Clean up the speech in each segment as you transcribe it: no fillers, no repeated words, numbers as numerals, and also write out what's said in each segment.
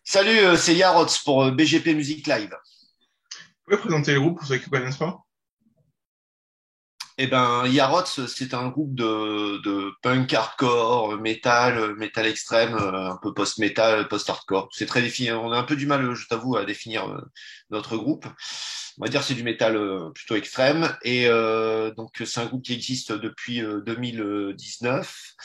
Salut, c'est Yarots pour BGP Music Live. Vous pouvez présenter le groupe pour ceux qui ne connaissent pas? Eh ben, Yarots, c'est un groupe de punk hardcore, metal, metal extrême, un peu post-metal, post-hardcore. C'est très défini. On a un peu du mal, je t'avoue, à définir notre groupe. On va dire que c'est du métal plutôt extrême. Et donc, c'est un groupe qui existe depuis 2019,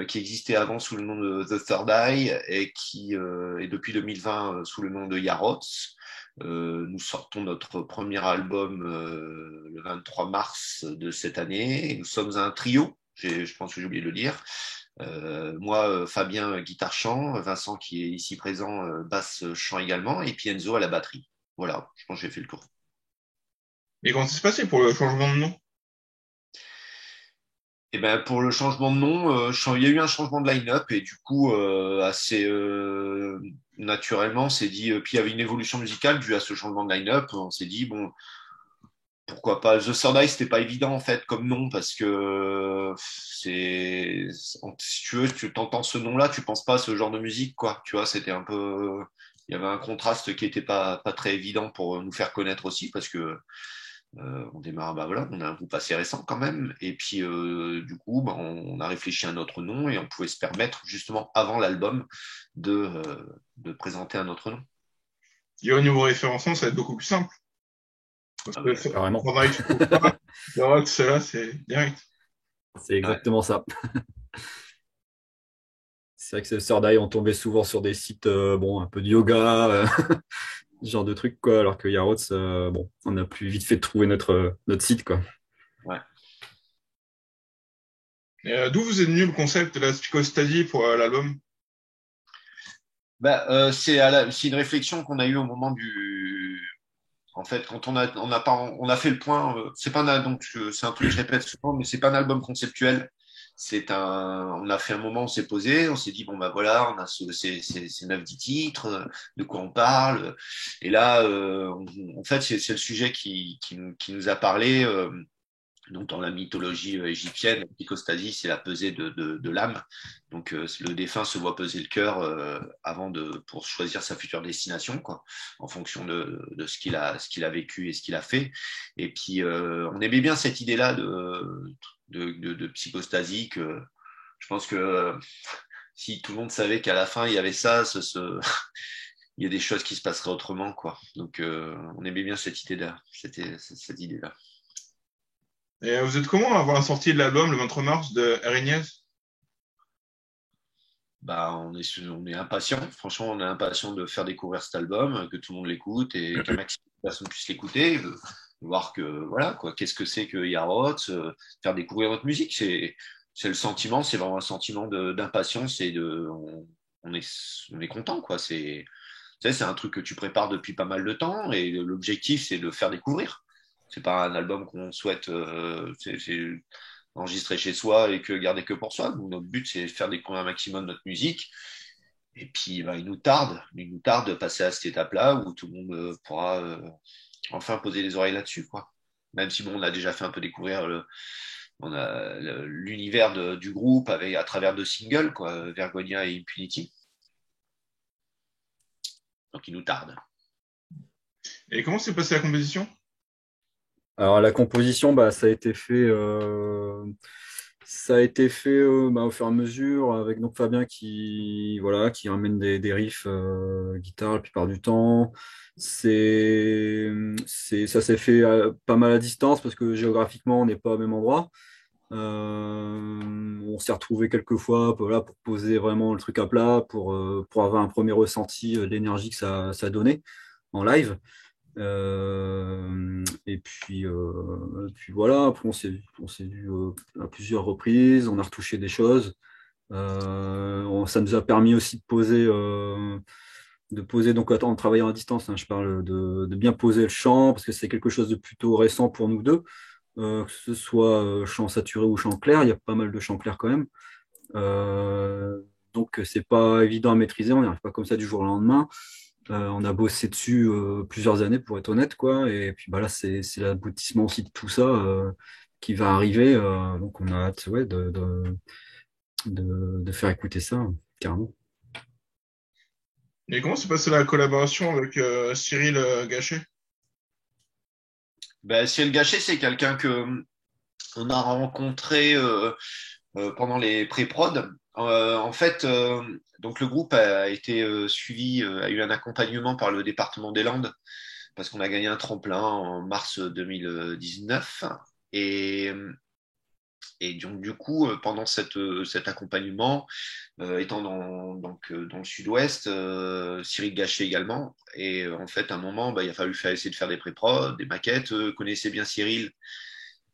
qui existait avant sous le nom de The Third Eye et qui est depuis 2020 sous le nom de Yarots. Nous sortons notre premier album le 23 mars de cette année. Et nous sommes un trio, je pense que j'ai oublié de le dire. Moi, Fabien, guitare-chant, Vincent qui est ici présent, basse-chant également, et puis Enzo à la batterie. Voilà, je pense que j'ai fait le tour. Et comment ça s'est passé pour le changement de nom? Et ben pour le changement de nom, il y a eu un changement de line-up et du coup assez naturellement, on s'est dit. Puis il y avait une évolution musicale due à ce changement de line-up. On s'est dit bon, pourquoi pas. The Third Eye, c'était pas évident en fait comme nom parce que si tu veux, tu t'entends ce nom-là, tu penses pas à ce genre de musique quoi. Tu vois, c'était un peu, il y avait un contraste qui était pas très évident pour nous faire connaître aussi parce que on démarre, bah voilà, on a un groupe assez récent quand même. Et puis, du coup, bah, on a réfléchi à un autre nom et on pouvait se permettre, justement, avant l'album, de présenter un autre nom. Et au niveau référencement, ça va être beaucoup plus simple. Parce Ah que ouais. sur Fortnite, tu trouves pas. Là, celle-là, c'est direct. C'est Ouais. exactement ça. C'est vrai que ces sœurs d'ail, on tombait souvent sur des sites bon, un peu de yoga, ce genre de trucs, quoi, alors que Yarots, bon, on a plus vite fait de trouver notre site, quoi. Ouais. Et, d'où vous est venu le concept de la psychostasie pour l'album? Bah, c'est une réflexion qu'on a eue au moment du. En fait, quand on a pas, on a fait le point. C'est pas donc c'est un truc que je répète souvent, mais c'est pas un album conceptuel. On a fait un moment, on s'est posé, on s'est dit bon bah voilà, on a ces 9-10 titres, de quoi on parle. Et là, en fait, c'est le sujet qui nous a parlé. Donc, dans la mythologie égyptienne, l'hypostasie, c'est la pesée de l'âme. Donc, le défunt se voit peser le cœur pour choisir sa future destination, quoi, en fonction de ce qu'il a vécu et ce qu'il a fait. Et puis, on aimait bien cette idée-là de psychostasie. Je pense que si tout le monde savait qu'à la fin, il y avait ça, il y a des choses qui se passeraient autrement, quoi. Donc, on aimait bien cette idée-là. C'était cette idée-là. Et vous êtes comment avant la sortie de l'album le 23 mars de Erignez? Bah, on est impatient. Franchement, on est impatient de faire découvrir cet album, que tout le monde l'écoute et qu'un maximum de personnes puissent l'écouter, de voir que voilà quoi, qu'est-ce que c'est que Yarots, faire découvrir notre musique. C'est le sentiment, c'est vraiment un sentiment d'impatience et on est content quoi. Tu sais, c'est un truc que tu prépares depuis pas mal de temps et l'objectif c'est de faire découvrir. C'est pas un album qu'on souhaite c'est enregistrer chez soi et que garder que pour soi. Nous, notre but c'est de faire découvrir un maximum notre musique. Et puis bah, il nous tarde de passer à cette étape-là où tout le monde pourra enfin poser les oreilles là-dessus, quoi. Même si bon, on a déjà fait un peu découvrir l'univers du groupe avec à travers deux singles, quoi, Vergonia et Impunity. Donc il nous tarde. Et comment s'est passée la compétition? Alors, la composition, bah, ça a été fait bah, au fur et à mesure avec donc Fabien voilà, qui ramène des riffs guitare la plupart du temps. Ça s'est fait pas mal à distance parce que géographiquement, on n'est pas au même endroit. On s'est retrouvé quelques fois voilà, pour poser vraiment le truc à plat, pour avoir un premier ressenti de l'énergie que ça donnait en live. Et puis voilà, après on s'est vu à plusieurs reprises, on a retouché des choses. Ça nous a permis aussi de poser donc en travaillant à distance, hein, je parle de bien poser le chant, parce que c'est quelque chose de plutôt récent pour nous deux, que ce soit chant saturé ou chant clair, il y a pas mal de chants clairs quand même. Donc c'est pas évident à maîtriser, on n'y arrive pas comme ça du jour au lendemain. On a bossé dessus plusieurs années pour être honnête, quoi. Et puis bah là, c'est l'aboutissement aussi de tout ça. qui va arriver. Donc on a hâte, ouais, de faire écouter ça, carrément. Et comment s'est passée la collaboration avec Cyril Gachet? Ben, Ciel Gâché, c'est quelqu'un que on a rencontré pendant les pré-prod. En fait, donc le groupe a été suivi, a eu un accompagnement par le département des Landes parce qu'on a gagné un tremplin en mars 2019. Et, et donc, du coup, pendant cet accompagnement, étant dans le sud-ouest, Cyril Gachet également. Et en fait, à un moment, bah, il a fallu essayer de faire des pré-prod, des maquettes. Connaissait bien Cyril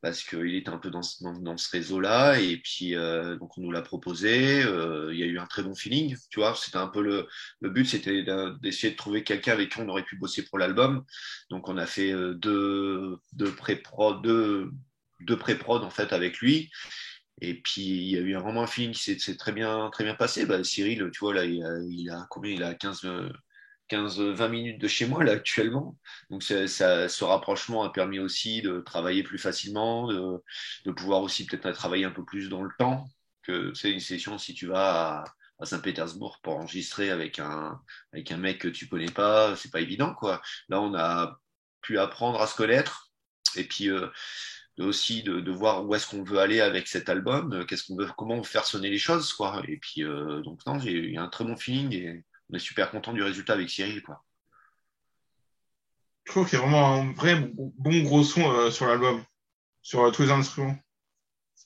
parce qu'il était un peu dans ce réseau-là. Et puis, donc, on nous l'a proposé. Il y a eu un très bon feeling, tu vois. C'était un peu le but, c'était d'essayer de trouver quelqu'un avec qui on aurait pu bosser pour l'album. Donc, on a fait deux pré-prod, en fait, avec lui. Et puis, il y a eu vraiment un feeling qui s'est très bien passé. Bah, Cyril, tu vois, là, il a combien? Il a 20 minutes de chez moi là actuellement. Donc ce rapprochement a permis aussi de travailler plus facilement, de pouvoir aussi peut-être travailler un peu plus dans le temps. Que c'est une session si tu vas à Saint-Pétersbourg pour enregistrer avec un mec que tu connais pas, c'est pas évident quoi. Là on a pu apprendre à se connaître et puis aussi de voir où est-ce qu'on veut aller avec cet album, qu'est-ce qu'on veut, comment on veut faire sonner les choses quoi. Et puis donc non, j'ai eu un très bon feeling et on est super content du résultat avec Cyril, quoi. Je trouve qu'il y a vraiment un vrai bon gros son sur l'album, sur tous les instruments.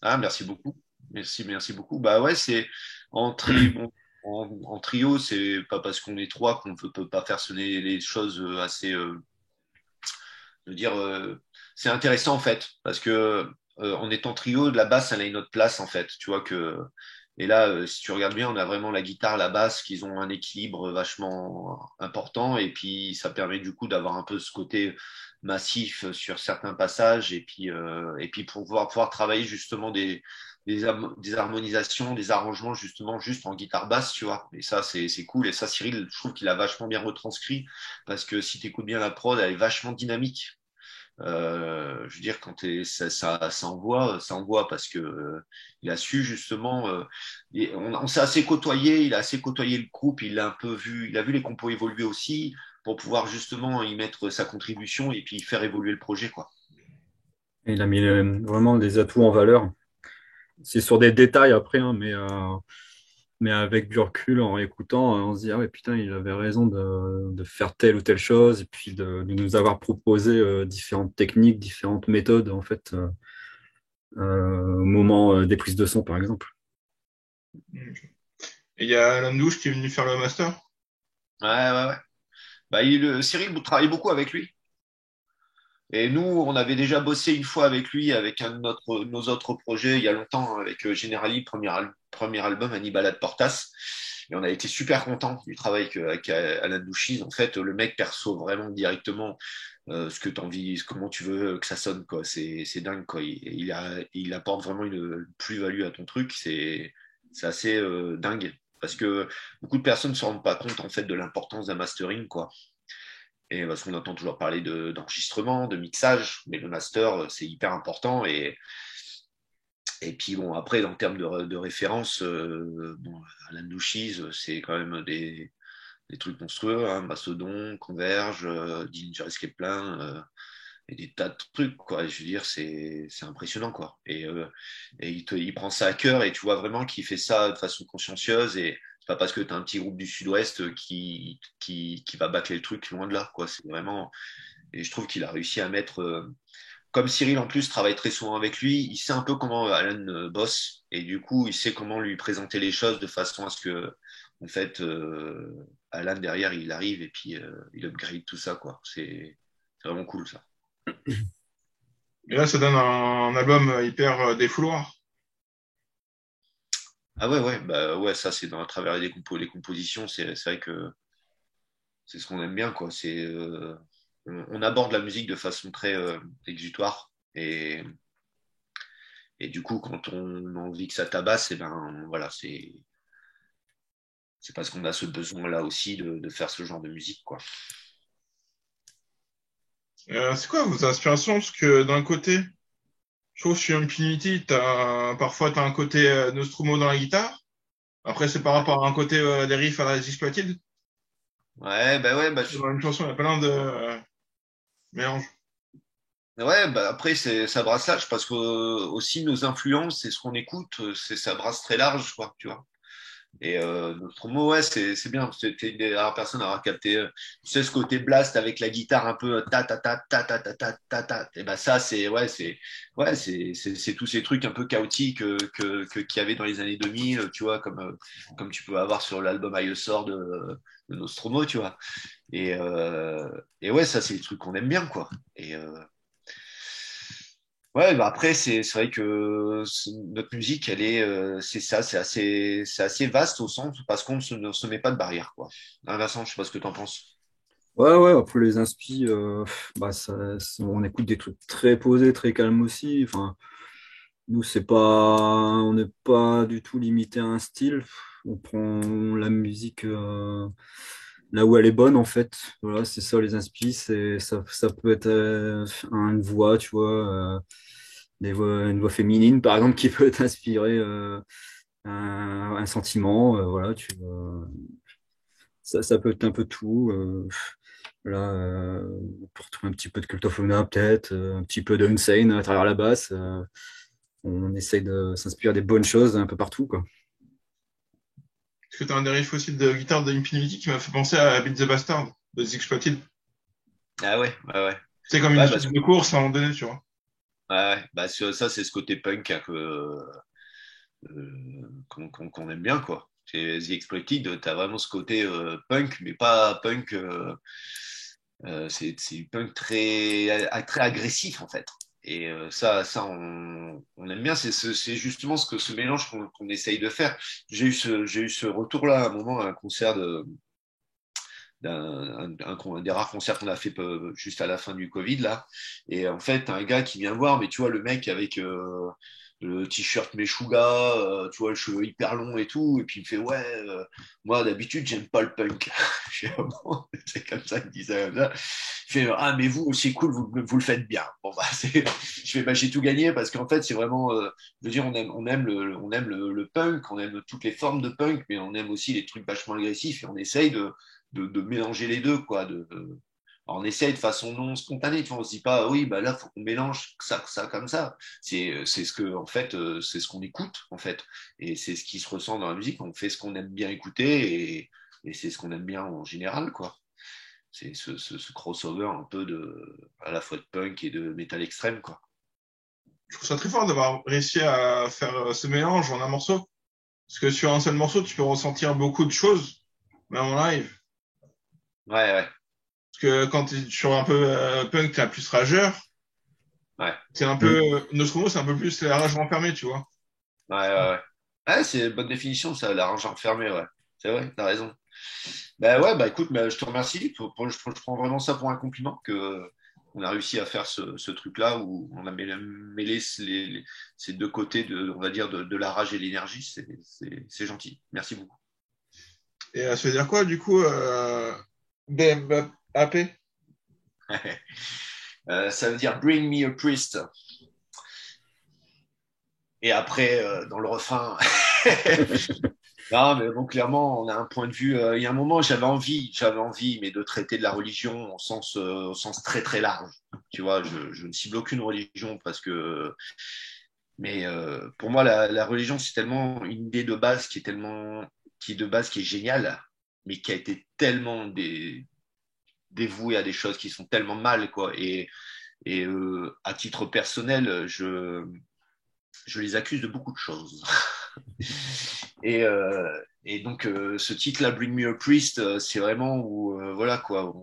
Ah, merci beaucoup. Merci beaucoup. Bah ouais, c'est bon, en trio, c'est pas parce qu'on est trois qu'on ne peut pas faire sonner les choses assez, je veux dire, c'est intéressant en fait, parce que en étant trio, la basse, elle a une autre place en fait. Tu vois que, et là, si tu regardes bien, on a vraiment la guitare, la basse, qui ont un équilibre vachement important, et puis ça permet du coup d'avoir un peu ce côté massif sur certains passages, et puis pour pouvoir travailler justement des harmonisations, des arrangements justement juste en guitare basse, tu vois. Et ça, c'est cool. Et ça, Cyril, je trouve qu'il a vachement bien retranscrit, parce que si tu écoutes bien la prod, elle est vachement dynamique. Je veux dire, ça envoie parce que il a su justement, on s'est assez côtoyé, il a assez côtoyé le groupe, il a un peu vu, il a vu les compos évoluer aussi pour pouvoir justement y mettre sa contribution et puis faire évoluer le projet, quoi. Et il a mis vraiment des atouts en valeur. C'est sur des détails après, hein, mais avec du recul, en écoutant, on se dit, ah ouais, putain, il avait raison de faire telle ou telle chose, et puis de nous avoir proposé différentes techniques, différentes méthodes, en fait, au moment des prises de son, par exemple. Et il y a Alan Douche qui est venu faire le master. Ouais. Bah, Cyril travaille beaucoup avec lui. Et nous, on avait déjà bossé une fois avec lui, avec un de nos autres projets, il y a longtemps, hein, avec Generali, premier album, Hannibal ad Portas. Et on a été super contents du travail avec Alan Douchiz. En fait, le mec perçoit vraiment directement ce que tu as envie, comment tu veux que ça sonne, quoi. C'est dingue, quoi. Il apporte vraiment une plus-value à ton truc. C'est assez dingue. Parce que beaucoup de personnes ne se rendent pas compte, en fait, de l'importance d'un mastering, quoi. Et parce qu'on entend toujours parler d'enregistrement, de mixage, mais le master, c'est hyper important. Et puis bon, après, en termes de référence, bon, Alan Douchiz, c'est quand même des trucs monstrueux, hein, Mastodon, Converge, Dillinger Escape Plan, et des tas de trucs, quoi. Je veux dire, c'est impressionnant, quoi. Et il prend ça à cœur et tu vois vraiment qu'il fait ça de façon consciencieuse et c'est pas parce que tu as un petit groupe du Sud-Ouest qui va bâcler le truc loin de là, quoi. C'est vraiment, et je trouve qu'il a réussi à mettre, comme Cyril en plus travaille très souvent avec lui, il sait un peu comment Alan bosse et du coup, il sait comment lui présenter les choses de façon à ce que, en fait, Alan derrière, il arrive et puis il upgrade tout ça, quoi. C'est vraiment cool, ça. Et là, ça donne un album hyper défouloir. Ah ouais, bah ouais, ça c'est dans à travers les compositions, c'est vrai que c'est ce qu'on aime bien, quoi. On aborde la musique de façon très exutoire et du coup, quand on a envie que ça tabasse, et ben voilà, c'est parce qu'on a ce besoin-là aussi de faire ce genre de musique, quoi. C'est quoi vos inspirations? Parce que d'un côté, Je trouve que sur Infinity, parfois t'as un côté Nostromo dans la guitare. Après, c'est par rapport à un côté des riffs à la Exploited. Ouais, bah, Dans une chanson, il y a plein de mélanges. ouais, bah après ça brasse large parce que aussi nos influences, c'est ce qu'on écoute, ça brasse très large, quoi, tu vois. Et notre mot, ouais, c'est bien. C'était une des rares personnes à avoir capté, tu sais, ce côté blast avec la guitare un peu ta ta ta ta ta ta ta ta ta. Et ben ça, c'est tous ces trucs un peu chaotiques qu'il y avait dans les années 2000, tu vois, comme tu peux avoir sur l'album I Sort de Nostromo, tu vois. Et, euh, et ouais, ça, c'est des trucs qu'on aime bien, quoi. Et ouais, bah après, c'est vrai que notre musique, c'est ça, c'est assez vaste au sens parce qu'on ne se met pas de barrière, quoi. Hein, Vincent, je sais pas ce que tu en penses. Ouais, ouais, après les inspi, bah, on écoute des trucs très posés, très calmes aussi. Enfin, nous, on n'est pas du tout limité à un style. On prend la musique là où elle est bonne, en fait. Voilà, c'est ça, les inspi. Ça peut être une voix, tu vois, une voix féminine, par exemple, qui peut t'inspirer un sentiment. Voilà, ça peut être un peu tout. Là, on peut retrouver un petit peu de Cult of Luna, peut-être, un petit peu de Unsane à travers la basse. On essaye de s'inspirer des bonnes choses un peu partout, quoi. Parce que t'as un des riffs aussi de guitare de Infinity qui m'a fait penser à Beat the Bastard de The Exploited. Ah ouais, ouais, ouais. C'est comme une Ouais, suite de course à un moment donné, tu vois. bah, ça, c'est ce côté punk hein, qu'on aime bien, quoi. Chez The Exploited, t'as vraiment ce côté punk, mais pas punk. C'est du punk très agressif, en fait. Et ça on aime bien. C'est justement ce mélange qu'on essaye de faire. J'ai eu ce retour-là à un moment à un concert des rares concerts qu'on a fait juste à la fin du Covid là. Et en fait, un gars qui vient voir, mais tu vois le mec avec le t-shirt Meshuggah, tu vois le cheveu hyper long et tout, et puis il me fait ouais, moi d'habitude j'aime pas le punk. Je fais, ah bon c'est comme ça qu'il disait. Là. Je fais ah mais vous c'est cool, vous le faites bien. Bon bah je fais bah j'ai tout gagné parce qu'en fait c'est vraiment, je veux dire on aime le punk, on aime toutes les formes de punk, mais on aime aussi les trucs vachement agressifs et on essaye de mélanger les deux, quoi. Alors, on essaye de façon non spontanée, tu vois, on se dit pas, ah oui, bah là, faut qu'on mélange ça, comme ça. C'est ce que, en fait, c'est ce qu'on écoute, en fait. Et c'est ce qui se ressent dans la musique. On fait ce qu'on aime bien écouter et c'est ce qu'on aime bien en général, quoi. C'est ce crossover un peu à la fois de punk et de métal extrême, quoi. Je trouve ça très fort d'avoir réussi à faire ce mélange en un morceau. Parce que sur un seul morceau, tu peux ressentir beaucoup de choses, même en live. Ouais, ouais, Parce que quand tu es sur un peu punk, t'es plus rageur. ouais, C'est un peu, Mm. Nostromo, c'est un peu plus la rage renfermée, tu vois. ouais. Ouais, c'est une bonne définition, ça, la range enfermée, ouais. C'est vrai, t'as raison. Ben ouais, bah écoute, bah, je te remercie. Je prends vraiment ça pour un compliment que on a réussi à faire ce truc-là où on a mêlé ces deux côtés on va dire, de la rage et l'énergie. C'est gentil. Merci beaucoup. Et ça veut dire quoi, du coup, BMAP? Ça veut dire Bring me a priest. Et après, dans le refrain, non, mais bon, clairement, on a un point de vue. Il y a un moment, j'avais envie, mais de traiter de la religion au sens très très large. Tu vois, je ne cible aucune religion parce que mais pour moi, la religion, c'est tellement une idée de base qui est géniale, mais qui a été tellement dévouée à des choses qui sont tellement mal, quoi. Et à titre personnel, je les accuse de beaucoup de choses. Et donc, ce titre-là, Bring Me a Priest, c'est vraiment où, voilà, quoi.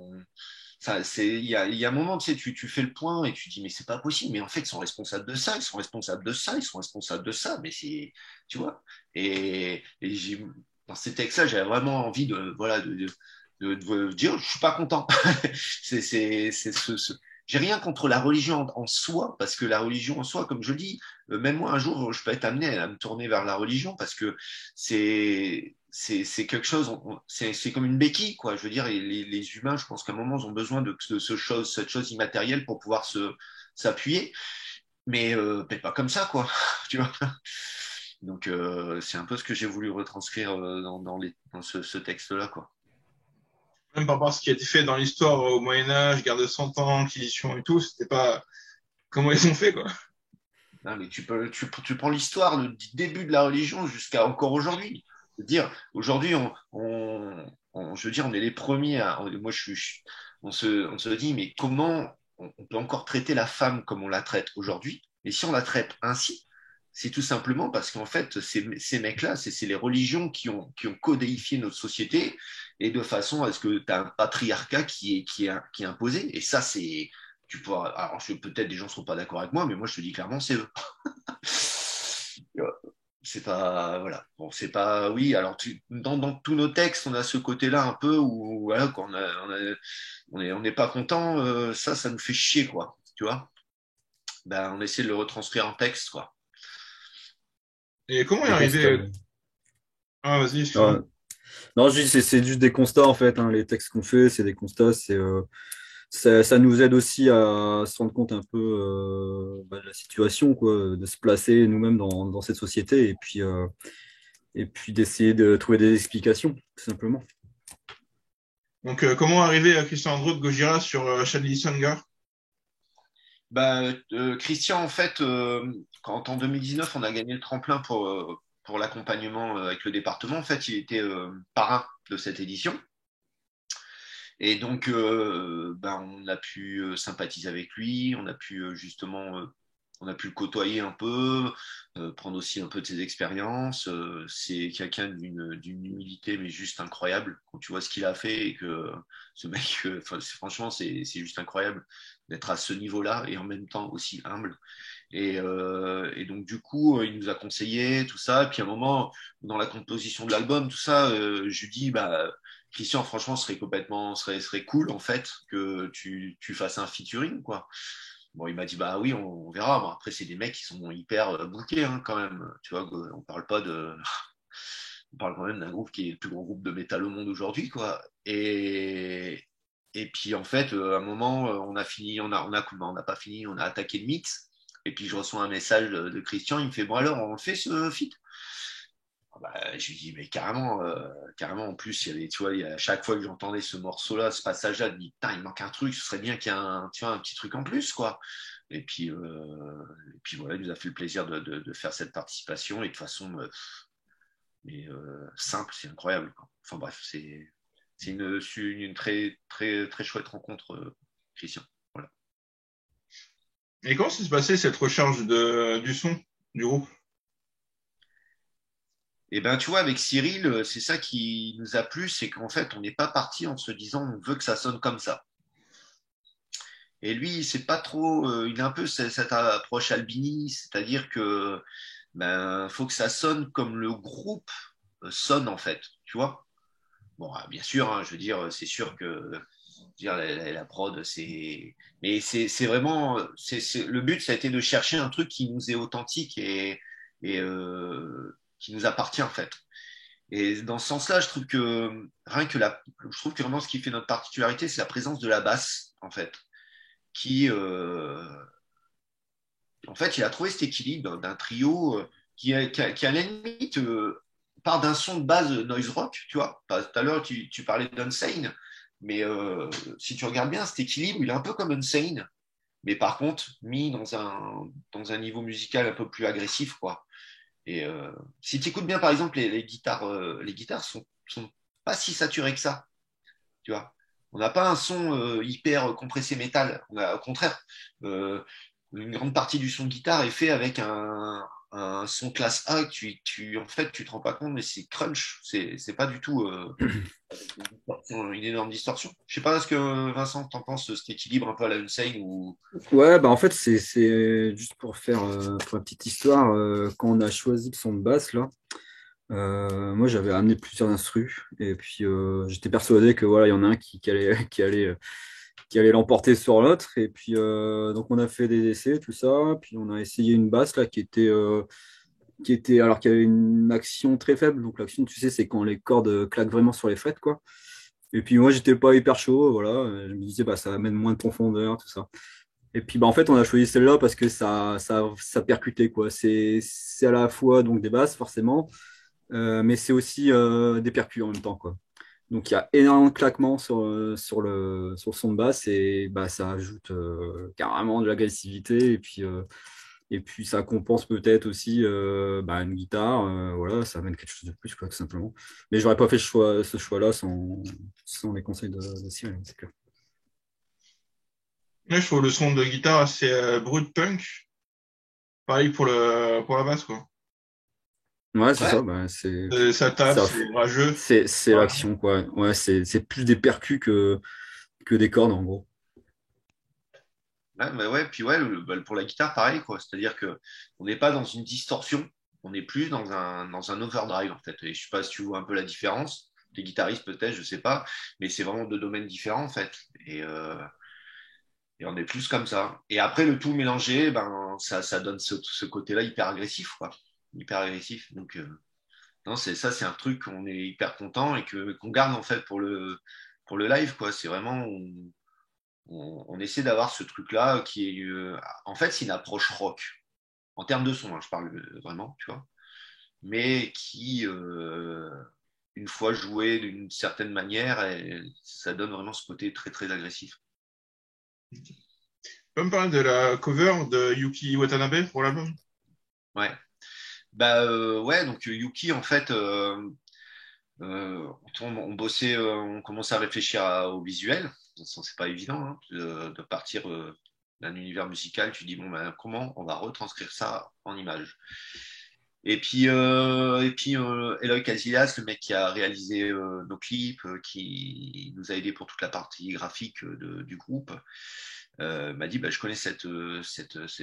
Il y a un moment, tu sais, tu fais le point et tu dis, mais c'est pas possible, mais en fait, ils sont responsables de ça, ils sont responsables de ça, ils sont responsables de ça, mais c'est, tu vois. Et dans ces textes-là, j'avais vraiment envie voilà, de dire, je suis pas content. C'est j'ai rien contre la religion en soi, parce que la religion en soi, comme je dis, même moi, un jour, je peux être amené à me tourner vers la religion, parce que c'est quelque chose, c'est comme une béquille, quoi. Je veux dire, les humains, je pense qu'à un moment, ils ont besoin de cette chose immatérielle pour pouvoir s'appuyer. mais peut-être pas comme ça, quoi. Tu vois. Donc, c'est un peu ce que j'ai voulu retranscrire dans ce texte-là, quoi. Même par rapport à ce qui a été fait dans l'histoire au Moyen-Âge, guerre de 100 ans, Inquisition et tout, c'était pas comment ils ont fait, quoi. Non, mais tu prends l'histoire, le début de la religion jusqu'à encore aujourd'hui. Je veux dire, aujourd'hui, je veux dire, on est les premiers moi, on se dit, mais comment on peut encore traiter la femme comme on la traite aujourd'hui? Et si on la traite ainsi, c'est tout simplement parce qu'en fait, ces mecs-là, c'est les religions qui ont codéifié notre société et de façon à ce que tu as un patriarcat qui est imposé. Et ça, alors, peut-être des gens ne sont pas d'accord avec moi, mais moi, je te dis clairement, c'est eux. C'est pas, voilà. Bon, c'est pas, oui. Alors, dans tous nos textes, on a ce côté-là un peu où, voilà, quand on n'est pas content, ça nous fait chier, quoi. Tu vois? Ben, on essaie de le retranscrire en texte, quoi. Et comment y Des constats. arriver? Ah, vas-y, Ouais. excuse-moi. Non, je dis, c'est juste des constats en fait, hein. Les textes qu'on fait, c'est des constats. Ça nous aide aussi à se rendre compte un peu de la situation, quoi, de se placer nous-mêmes dans cette société et puis d'essayer de trouver des explications, tout simplement. Donc, comment arriver à Christian Andrew de Gojira sur Shadley Sangar? Ben, Christian, en fait, quand en 2019, on a gagné le tremplin pour l'accompagnement avec le département, en fait, il était parrain de cette édition. Et donc, ben, on a pu sympathiser avec lui, on a pu justement, on a pu le côtoyer un peu, prendre aussi un peu de ses expériences. C'est quelqu'un d'une humilité, mais juste incroyable. Quand tu vois ce qu'il a fait et que ce mec, franchement, c'est juste incroyable d'être à ce niveau-là et en même temps aussi humble. Et donc, du coup, il nous a conseillé tout ça. Puis à un moment, dans la composition de l'album, tout ça, je lui dis, bah, Christian, franchement, serait cool en fait que tu fasses un featuring, quoi. Bon, il m'a dit, bah oui, on verra. Bon, après, c'est des mecs qui sont hyper bookés, hein, quand même. Tu vois, on parle pas de, on parle quand même d'un groupe qui est le plus grand groupe de métal au monde aujourd'hui, quoi. Et puis, en fait, à un moment, on a fini, on n'a pas fini, on a attaqué le mix. Et puis, je reçois un message de Christian, il me fait, bon alors, on le fait ce feat? Ah bah, je lui dis, mais carrément, carrément, en plus, il y avait, tu vois, à chaque fois que j'entendais ce morceau-là, ce passage-là, je me dis, putain, il manque un truc, ce serait bien qu'il y ait tu vois, un petit truc en plus, quoi. Et puis voilà, il nous a fait le plaisir de faire cette participation, et de façon simple, c'est incroyable, quoi. Enfin bref, c'est une très, très, très chouette rencontre, Christian. Voilà. Et comment ça s'est passé cette recherche du son du groupe? Et ben, tu vois, avec Cyril, c'est ça qui nous a plu, c'est qu'en fait, on n'est pas parti en se disant, on veut que ça sonne comme ça. Et lui, c'est pas trop, il a un peu cette approche Albini, c'est-à-dire que ben faut que ça sonne comme le groupe sonne en fait, tu vois. Bon, bien sûr, hein, je veux dire, c'est sûr que je veux dire, la prod, mais c'est vraiment, le but, ça a été de chercher un truc qui nous est authentique et qui nous appartient en fait. Et dans ce sens-là, je trouve que je trouve que vraiment ce qui fait notre particularité, c'est la présence de la basse en fait qui, en fait, il a trouvé cet équilibre d'un trio qui, à la limite, part d'un son de base noise rock, tu vois. Tout à l'heure, tu parlais d'Unsane, mais si tu regardes bien, cet équilibre, il est un peu comme Unsane, mais par contre, mis dans un niveau musical un peu plus agressif, quoi. Et si tu écoutes bien, par exemple, les guitares sont pas si saturées que ça, tu vois. On n'a pas un son hyper compressé métal. Au contraire, euh, une grande partie du son de guitare est fait avec un son classe A. En fait, tu te rends pas compte, mais c'est crunch. C'est pas du tout une énorme distorsion. Je sais pas ce que Vincent t'en penses, cet équilibre un peu à la Unsane ou. Ouais, bah en fait, c'est juste pour la petite histoire, quand on a choisi le son de basse, là, moi j'avais amené plusieurs instrus, et puis j'étais persuadé que voilà, il y en a un qui allait, qui allait l'emporter sur l'autre, et puis donc on a fait des essais, tout ça, puis on a essayé une basse là alors qui avait une action très faible, donc l'action, tu sais, c'est quand les cordes claquent vraiment sur les frettes, quoi. Et puis moi, j'étais pas hyper chaud, voilà. Je me disais, bah, ça amène moins de profondeur, tout ça. Et puis bah, en fait, on a choisi celle-là parce que ça percutait, quoi. C'est à la fois donc des basses, forcément, mais c'est aussi des percus en même temps, quoi. Donc il y a énormément de claquements sur le son de basse et bah, ça ajoute carrément de l'agressivité. Et puis ça compense peut-être aussi bah, une guitare. Voilà, ça amène quelque chose de plus, quoi, tout simplement. Mais j'aurais pas fait ce choix-là sans les conseils de Cyril, c'est clair. Là, je trouve le son de guitare assez brut punk. Pareil pour la basse, quoi. Ouais, c'est Ouais, ça. Bah, Ça tape, ça, c'est rageux. c'est Voilà. l'action, quoi. Ouais, c'est plus des percus que des cordes, en gros. ouais, bah ouais, puis ouais, bah, pour la guitare, pareil, quoi. C'est-à-dire que on n'est pas dans une distorsion, on est plus dans un overdrive, en fait. Et je sais pas si tu vois un peu la différence. Les guitaristes, peut-être, je sais pas, mais c'est vraiment deux domaines différents, en fait. Et on est plus comme ça. Et après, le tout mélangé, ben, ça donne ce côté-là hyper agressif, quoi. Hyper agressif. Donc, non, c'est ça, c'est un truc qu'on est hyper content et qu'on garde, en fait, pour le live, quoi. C'est vraiment, on essaie d'avoir ce truc-là qui est, en fait, c'est une approche rock. En termes de son, hein, je parle vraiment, tu vois. Mais qui, une fois joué d'une certaine manière, ça donne vraiment ce côté très, très agressif. Tu peux me parler de la cover de Yuki Watanabe pour l'album? Ouais. Bah ouais, donc Yuki, en fait, on bossait, on commençait à réfléchir au visuel. C'est pas évident hein, de partir d'un univers musical. Tu dis bon ben comment on va retranscrire ça en images. Eloy Casillas, le mec qui a réalisé nos clips, qui nous a aidé pour toute la partie graphique du groupe, m'a dit bah, je connais cette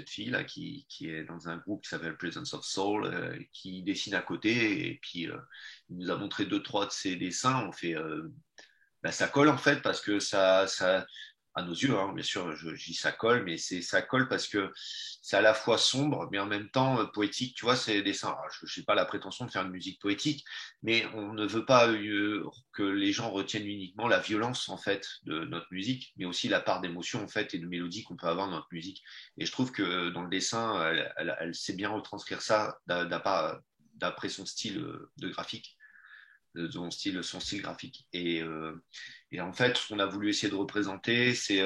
fille là qui est dans un groupe qui s'appelle Presence of Soul, qui dessine à côté et puis il nous a montré deux trois de ses dessins. On fait bah, ça colle en fait parce que ça à nos yeux, hein, bien sûr, je dis ça colle, mais ça colle parce que c'est à la fois sombre, mais en même temps poétique. Tu vois, ces dessins. Alors, je n'ai pas la prétention de faire une musique poétique, mais on ne veut pas que les gens retiennent uniquement la violence en fait de notre musique, mais aussi la part d'émotion en fait et de mélodie qu'on peut avoir dans notre musique. Et je trouve que dans le dessin, elle sait bien retranscrire ça d'après son style de graphique de son style graphique. Et en fait, ce qu'on a voulu essayer de représenter, c'est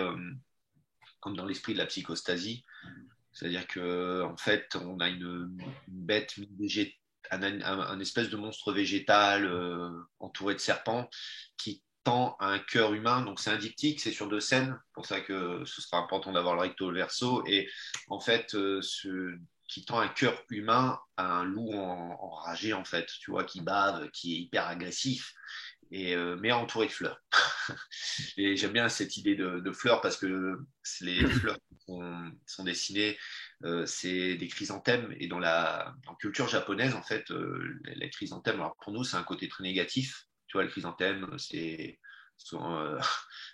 comme dans l'esprit de la psychostasie, c'est-à-dire que en fait, on a une bête un espèce de monstre végétal entouré de serpents qui tend à un cœur humain. Donc c'est un diptyque, c'est sur deux scènes, pour ça que ce sera important d'avoir le recto et le verso. Et en fait, qui tend un cœur humain à un loup enragé, en fait, tu vois, qui bave, qui est hyper agressif, mais entouré de fleurs. Et j'aime bien cette idée de fleurs parce que les fleurs qui sont dessinées, c'est des chrysanthèmes. Et dans la culture japonaise, en fait, les chrysanthèmes, alors pour nous, c'est un côté très négatif. Tu vois, le chrysanthème, c'est sont,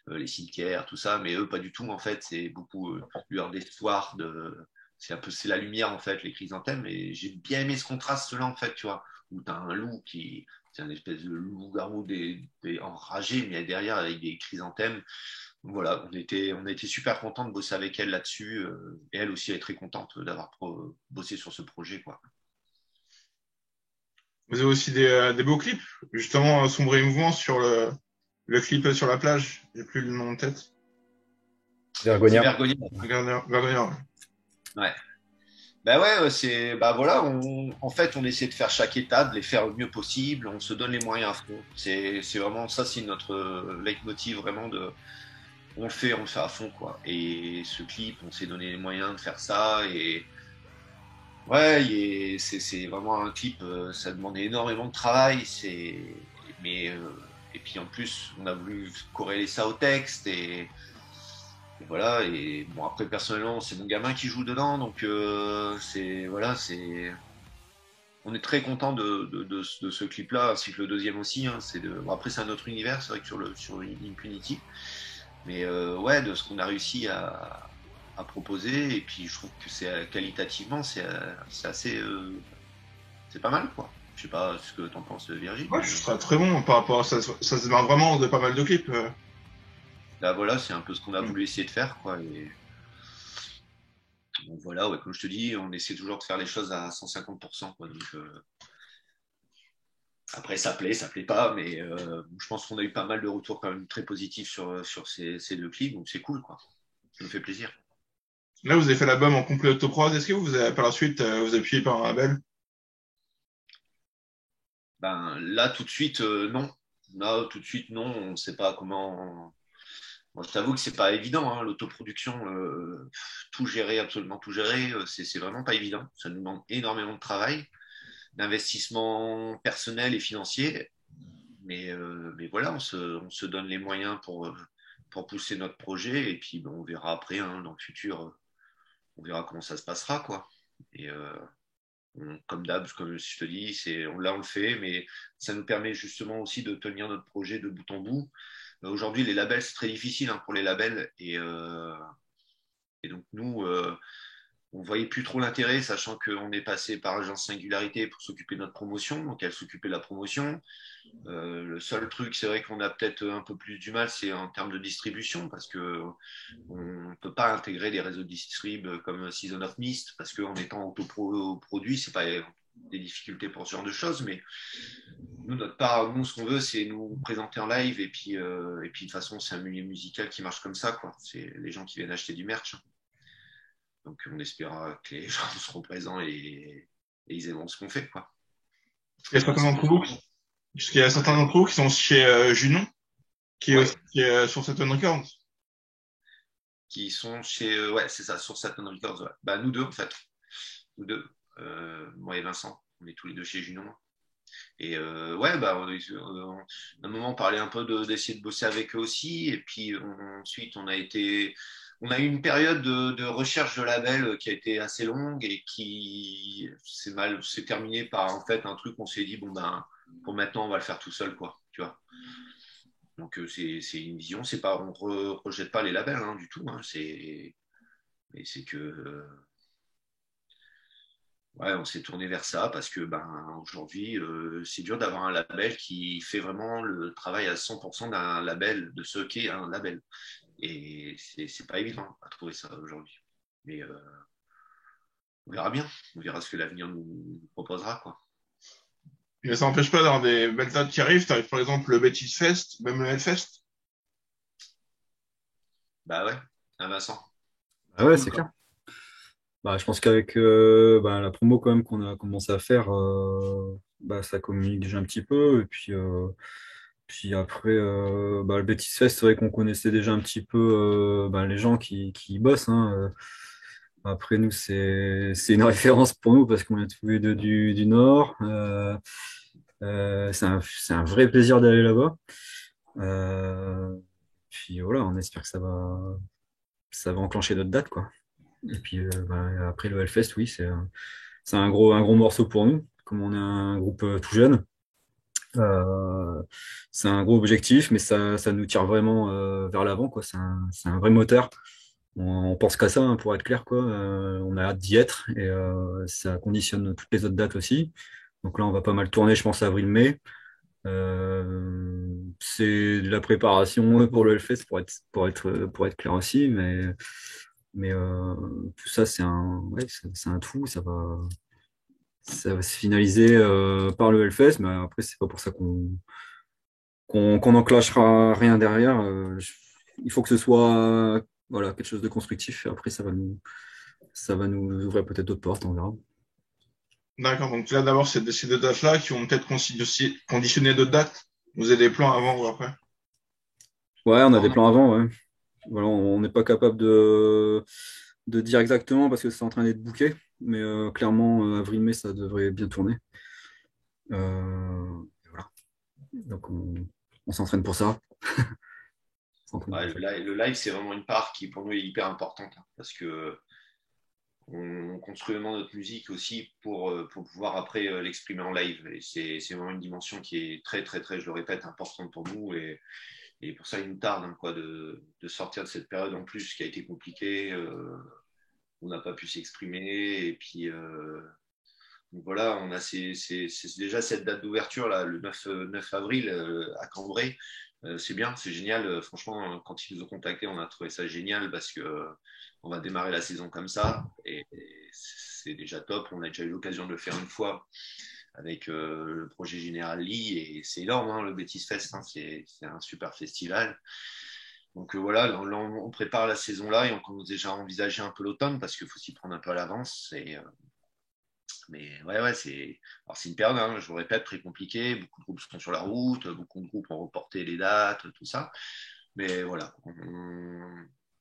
les cimetières, tout ça, mais eux, pas du tout, en fait. C'est beaucoup lueur d'espoir, c'est la lumière, en fait, les chrysanthèmes. Et j'ai bien aimé ce contraste-là, en fait, tu vois, où tu as un loup c'est une espèce de loup-garou enragé, mais derrière avec des chrysanthèmes. Donc voilà, on était super content de bosser avec elle là-dessus. Et elle aussi, elle est très contente d'avoir bossé sur ce projet, quoi. Vous avez aussi des beaux clips, justement, Sombre et mouvement sur le clip sur la plage. J'ai plus le nom en tête. C'est Vergonia. Vergonia. Wagoner. Ouais. Ben ouais, bah voilà, en fait, on essaie de faire chaque étape, de les faire le mieux possible, on se donne les moyens à fond. C'est vraiment ça, c'est notre leitmotiv vraiment on le fait à fond, quoi. Et ce clip, on s'est donné les moyens de faire ça et ouais, c'est vraiment un clip, ça demandait énormément de travail, mais et puis en plus, on a voulu corréler ça au texte et voilà. Et bon, après personnellement, c'est mon gamin qui joue dedans, donc on est très content de ce clip-là, ainsi que le deuxième aussi. Hein, bon, après, c'est un autre univers, c'est vrai que sur Impunity, mais ouais, de ce qu'on a réussi à proposer, et puis je trouve que c'est qualitativement, c'est assez, c'est pas mal, quoi. Je sais pas ce que t'en penses, Virgile, Ouais, mais je serais très bon par rapport à ça. Ça se démarre vraiment de pas mal de clips. là, voilà, c'est un peu ce qu'on a voulu essayer de faire, quoi. voilà, ouais, comme je te dis, on essaie toujours de faire les choses à 150%, quoi. Donc, après, ça plaît pas, mais je pense qu'on a eu pas mal de retours quand même très positifs sur ces deux clips, donc c'est cool, quoi. Ça nous fait plaisir. Là, vous avez fait l'album en complet autoprod. Est-ce que vous avez, par la suite, vous appuyez par un label? Ben, là, tout de suite, non. Là, tout de suite, non. On ne sait pas comment. Moi, je t'avoue que c'est pas évident, hein, l'autoproduction, tout gérer, absolument tout gérer, c'est vraiment pas évident. Ça nous demande énormément de travail, d'investissement personnel et financier. Mais voilà, on se donne les moyens pour pousser notre projet et puis ben, on verra après, hein, dans le futur, on verra comment ça se passera, quoi. Et comme d'hab, comme je te dis, là on le fait, mais ça nous permet justement aussi de tenir notre projet de bout en bout. Aujourd'hui, les labels, c'est très difficile, hein, pour les labels. Et donc, nous, on voyait plus trop l'intérêt, sachant qu'on est passé par l'agence Singularité pour s'occuper de notre promotion. Donc, elle s'occupait de la promotion. Le seul truc, c'est vrai qu'on a peut-être un peu plus du mal, c'est en termes de distribution, parce que on ne peut pas intégrer des réseaux de distrib comme Season of Mist, parce qu'en étant autoproduit, c'est pas des difficultés pour ce genre de choses, mais nous, notre part, nous, ce qu'on veut, c'est nous présenter en live, et puis de toute façon, c'est un milieu musical qui marche comme ça, quoi. C'est les gens qui viennent acheter du merch. Donc, on espère que les gens seront présents et ils aimeront ce qu'on fait, quoi. Il y a certains d'entre vous, parce qu'il y a certains d'entre vous qui sont chez Junon, qui est Ouais, aussi sur Saturn Records. qui sont chez, ouais, c'est ça, sur Saturn Records, ouais. Bah, nous deux, en fait. Nous deux, moi et Vincent, on est tous les deux chez Junon. Et ouais, bah, à un moment, on parlait un peu d'essayer de bosser avec eux aussi. Et puis ensuite, on a eu une période de recherche de label qui a été assez longue et qui s'est terminée par en fait un truc. On s'est dit bon ben, pour maintenant, on va le faire tout seul, quoi. Tu vois. Donc c'est une vision. C'est pas, on rejette pas les labels, hein, du tout. Hein, mais c'est que ouais, on s'est tourné vers ça parce que ben, aujourd'hui, c'est dur d'avoir un label qui fait vraiment le travail à 100% d'un label, de ce qu'est un label. Et c'est pas évident à trouver ça aujourd'hui. Mais on verra bien. On verra ce que l'avenir nous proposera, quoi. Mais ça n'empêche pas d'avoir des belles dates qui arrivent. Tu arrives par exemple le Betis Fest, même le Hellfest. Bah ouais, un Vincent. Ah C'est ouais, cool, c'est quoi. clair. Bah, je pense qu'avec bah, la promo quand même qu'on a commencé à faire, bah, ça communique déjà un petit peu. Et puis après, bah, le Betis Fest, c'est vrai qu'on connaissait déjà un petit peu bah, les gens qui y bossent, hein. Après, nous, c'est une référence pour nous parce qu'on est tous les deux du Nord. C'est un vrai plaisir d'aller là-bas. Euh, puis voilà, on espère que ça va enclencher d'autres dates, quoi. Et puis bah, après le Hellfest, oui, c'est un gros morceau pour nous, comme on est un groupe tout jeune. Euh, c'est un gros objectif, mais ça nous tire vraiment vers l'avant, quoi. C'est un vrai moteur. On pense qu'à ça, hein, pour être clair, quoi. On a hâte d'y être et ça conditionne toutes les autres dates aussi. Donc là, on va pas mal tourner, je pense, avril-mai. C'est de la préparation pour le Hellfest, pour être clair aussi, mais tout ça, ouais, c'est un tout. Ça va se finaliser par le Hellfest, mais après, c'est pas pour ça qu'on enclenchera rien derrière. Il faut que ce soit voilà, quelque chose de constructif. Et après, ça va nous ouvrir peut-être d'autres portes, on verra. D'accord, donc là d'abord c'est ces deux dates-là qui vont peut-être conditionner d'autres dates. Vous avez des plans avant ou après? Ouais, on a des plans avant, ouais. Voilà, on n'est pas capable de dire exactement parce que c'est en train d'être booké, mais clairement, avril-mai, ça devrait bien tourner. Voilà. Donc, on s'entraîne pour ça. On s'entraîne Ouais, pour ça. le live, c'est vraiment une part qui pour nous est hyper importante, hein, parce que on construit vraiment notre musique aussi pour pouvoir après l'exprimer en live. Et c'est vraiment une dimension qui est très, très, très, je le répète, importante pour nous. Et pour ça, il nous tarde, hein, quoi, de sortir de cette période en plus qui a été compliquée. On n'a pas pu s'exprimer. Et puis, Donc voilà, c'est déjà cette date d'ouverture, là, le 9 avril à Cambrai. C'est bien, c'est génial. Franchement, quand ils nous ont contactés, on a trouvé ça génial parce que on va démarrer la saison comme ça. Et c'est déjà top. On a déjà eu l'occasion de le faire une fois avec le projet Général Lee. Et c'est énorme, hein, le Betis Fest. Hein, c'est un super festival. Donc voilà, on prépare la saison là et on commence déjà à envisager un peu l'automne parce qu'il faut s'y prendre un peu à l'avance. Mais ouais, c'est une période, hein, je vous répète, très compliquée. Beaucoup de groupes sont sur la route, beaucoup de groupes ont reporté les dates, tout ça. Mais voilà,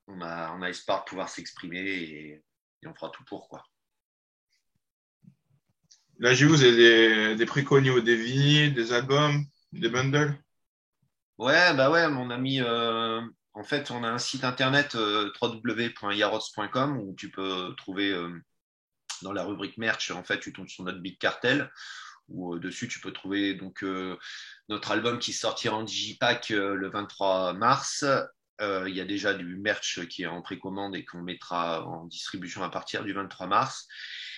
on a espoir de pouvoir s'exprimer et on fera tout pour, quoi. Là, j'ai vu, vous avez des précaux au niveau des vinyles, des albums, des bundles. Ouais, bah ouais, mon ami. En fait, on a un site internet www.yarots.com où tu peux trouver dans la rubrique merch, en fait, tu tombes sur notre Big Cartel où dessus tu peux trouver donc notre album qui sortira en digipack le 23 mars. Il y a déjà du merch qui est en précommande et qu'on mettra en distribution à partir du 23 mars.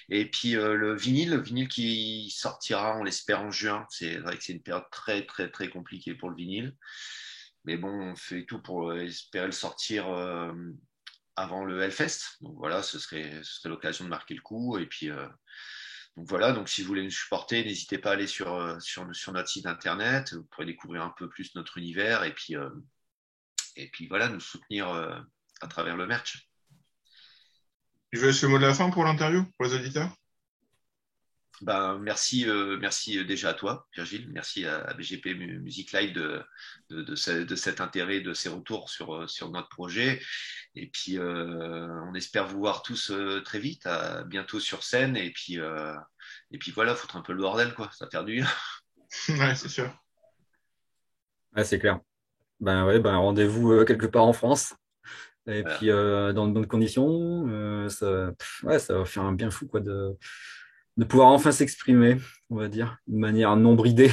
Et puis le vinyle qui sortira, on l'espère en juin. C'est vrai que c'est une période très très très compliquée pour le vinyle, mais bon, on fait tout pour espérer le sortir avant le Hellfest. Donc voilà, ce serait l'occasion de marquer le coup. Et puis donc voilà, donc si vous voulez nous supporter, n'hésitez pas à aller sur notre site internet. Vous pourrez découvrir un peu plus notre univers et puis voilà, nous soutenir à travers le merch. Je vous laisse le mot de la fin pour l'interview, pour les auditeurs. Ben, merci déjà à toi, Virgile. Merci à BGP Music Live de cet intérêt, de ces retours sur notre projet. Et puis, on espère vous voir tous très vite, à bientôt sur scène. Et puis voilà, foutre un peu le bordel, quoi. Ça a perdu. Ouais, c'est sûr. Ouais, c'est clair. Ben ouais, ben rendez-vous quelque part en France. Et Voilà. puis dans de bonnes conditions, ouais, ça va faire un bien fou quoi de pouvoir enfin s'exprimer, on va dire, de manière non bridée.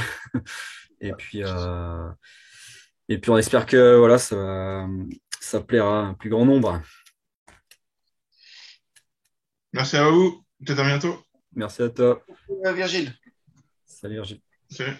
Et puis on espère que voilà, ça plaira à un plus grand nombre. Merci à vous. Peut-être à bientôt. Merci à toi. Virgile. Salut Virginie. Salut.